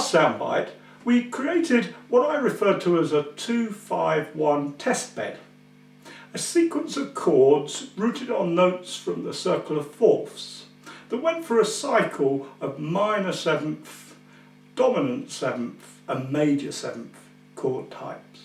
last soundbite, we created what I referred to as a 2-5-1 test bed, a sequence of chords rooted on notes from the circle of fourths that went through a cycle of minor seventh, dominant seventh and major seventh chord types.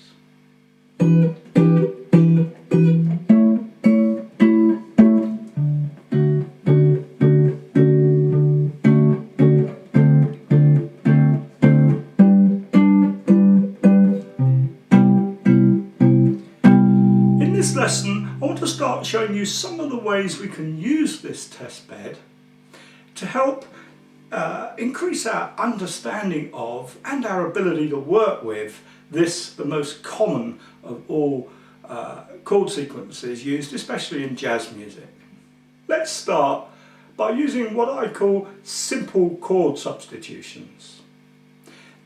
In this lesson, I want to start showing you some of the ways we can use this test bed to help increase our understanding of and our ability to work with this, the most common of all chord sequences used, especially in jazz music. Let's start by using what I call simple chord substitutions.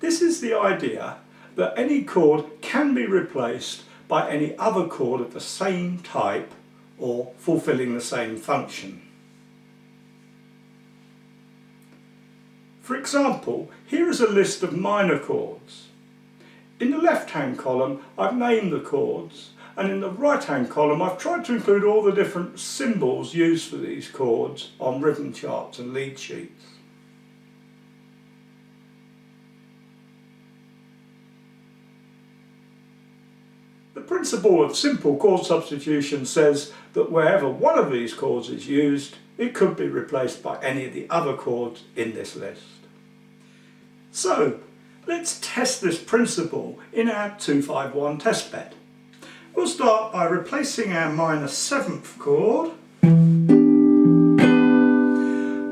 This is the idea that any chord can be replaced by any other chord of the same type or fulfilling the same function. For example, here is a list of minor chords. In the left-hand column I've named the chords, and in the right-hand column I've tried to include all the different symbols used for these chords on rhythm charts and lead sheets. The principle of simple chord substitution says that wherever one of these chords is used, it could be replaced by any of the other chords in this list. So, let's test this principle in our 2-5-1 test bed. We'll start by replacing our minor seventh chord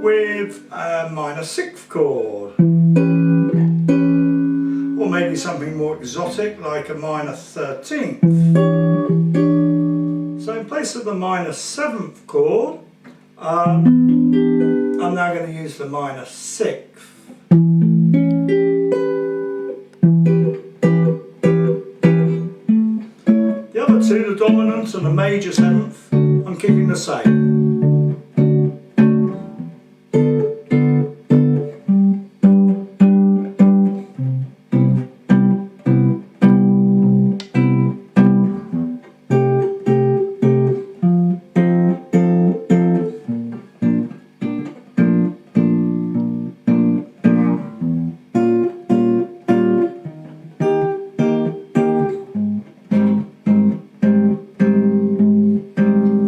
with a minor sixth chord, or maybe something more exotic like a minor 13th. So in place of the minor seventh chord, I'm now going to use the minor sixth. The other two, the dominant and the major seventh, I'm keeping the same.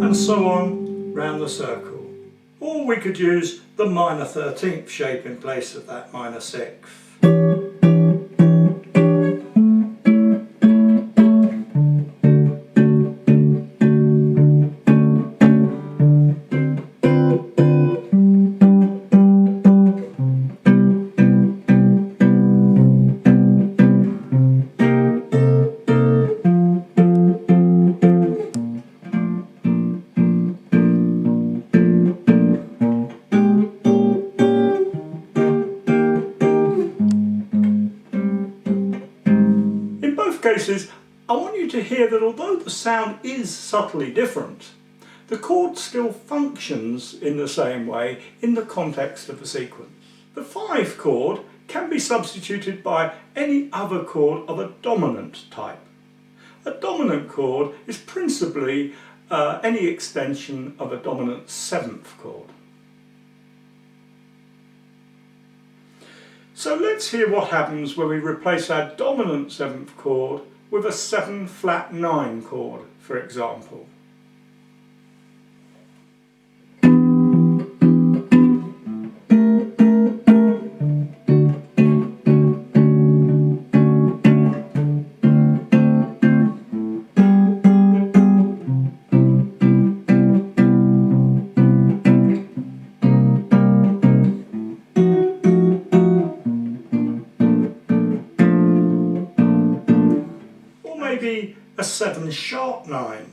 And so on round the circle. Or we could use the minor 13th shape in place of that minor sixth. Cases, I want you to hear that although the sound is subtly different, the chord still functions in the same way in the context of the sequence. The 5 chord can be substituted by any other chord of a dominant type. A dominant chord is principally any extension of a dominant 7th chord. So let's hear what happens when we replace our dominant 7th chord with a 7 flat 9 chord, for example. Maybe a 7 sharp 9.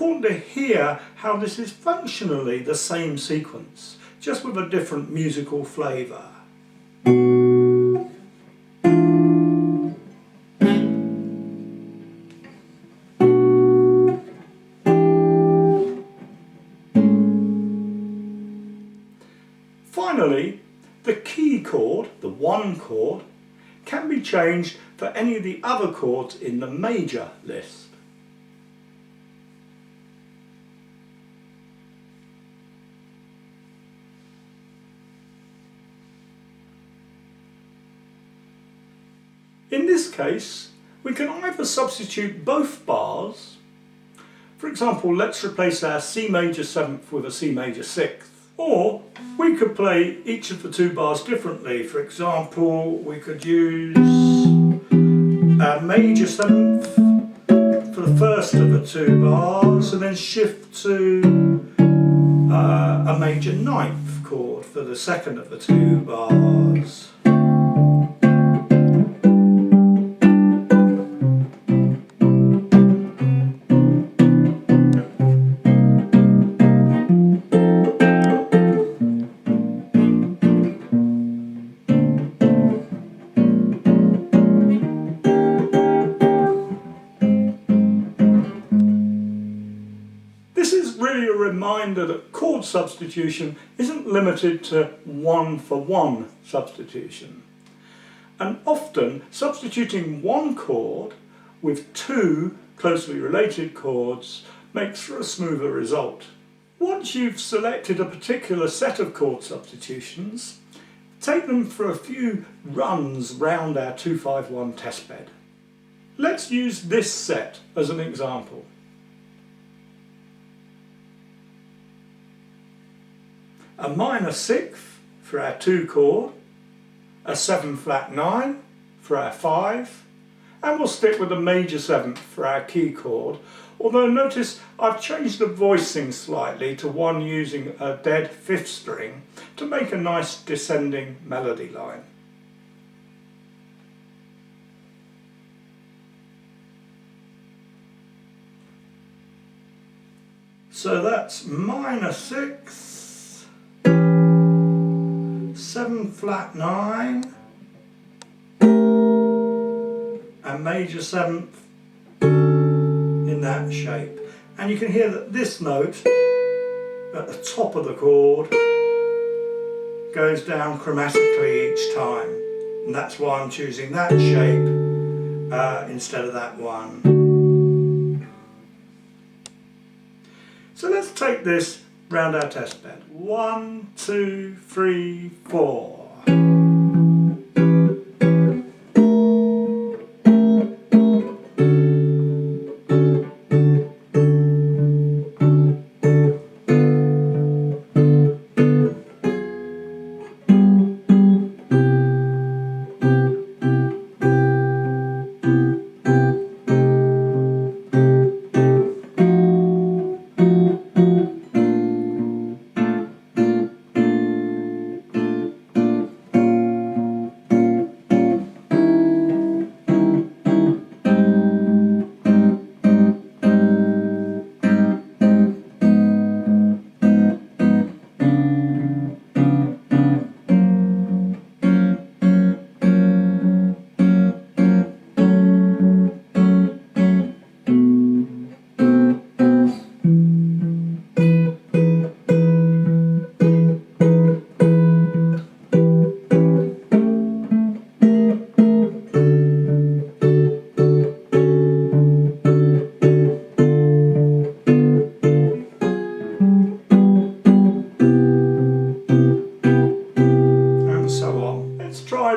important to hear how this is functionally the same sequence, just with a different musical flavour. Finally, the key chord, the one chord, can be changed for any of the other chords in the major list. In this case, we can either substitute both bars. For example, let's replace our C major 7th with a C major 6th. Or we could play each of the two bars differently. For example, we could use a major 7th for the first of the two bars and then shift to a major 9th chord for the second of the two bars. This is really a reminder that chord substitution isn't limited to one-for-one substitution. And often substituting one chord with two closely related chords makes for a smoother result. Once you've selected a particular set of chord substitutions, take them for a few runs round our 251 testbed. Let's use this set as an example. A minor 6th for our 2 chord, a 7 flat 9 for our 5, and we'll stick with a major 7th for our key chord, although notice I've changed the voicing slightly to one using a dead 5th string to make a nice descending melody line. So that's minor 6, 7 flat 9 and major 7th in that shape, and you can hear that this note at the top of the chord goes down chromatically each time, and that's why I'm choosing that shape instead of that one. So let's take this round our testbed. 1, 2, 3, 4.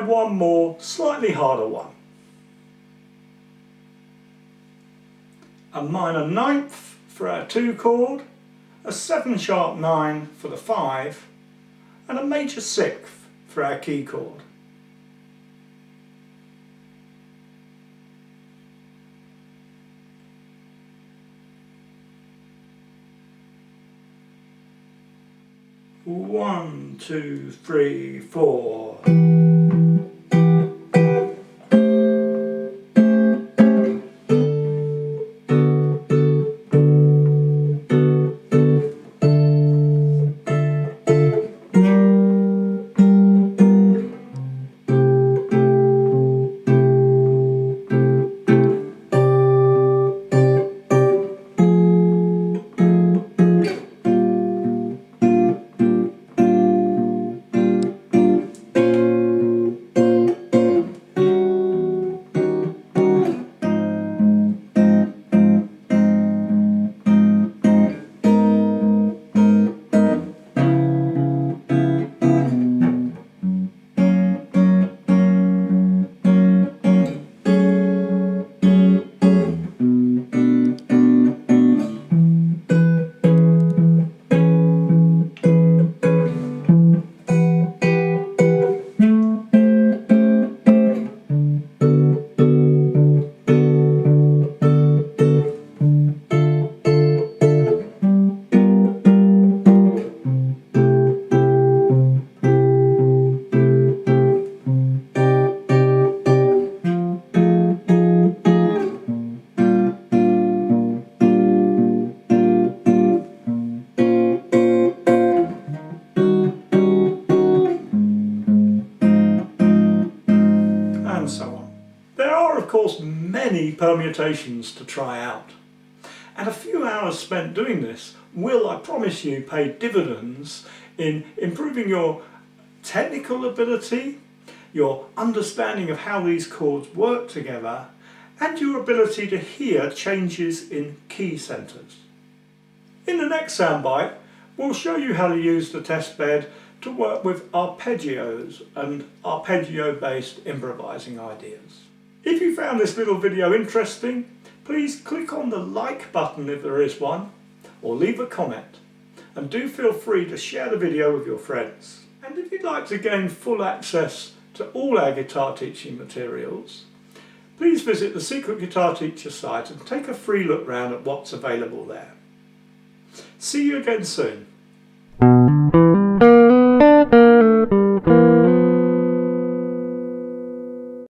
One more, slightly harder one. A minor 9th for our 2 chord, a 7 sharp 9 for the 5, and a major 6th for our key chord. One, 2, 3, 4. many permutations to try out. And a few hours spent doing this will, I promise you, pay dividends in improving your technical ability, your understanding of how these chords work together, and your ability to hear changes in key centres. In the next soundbite, we'll show you how to use the test bed to work with arpeggios and arpeggio-based improvising ideas. If you found this little video interesting, please click on the like button if there is one, or leave a comment. And do feel free to share the video with your friends. And if you'd like to gain full access to all our guitar teaching materials, please visit the Secret Guitar Teacher site and take a free look round at what's available there. See you again soon.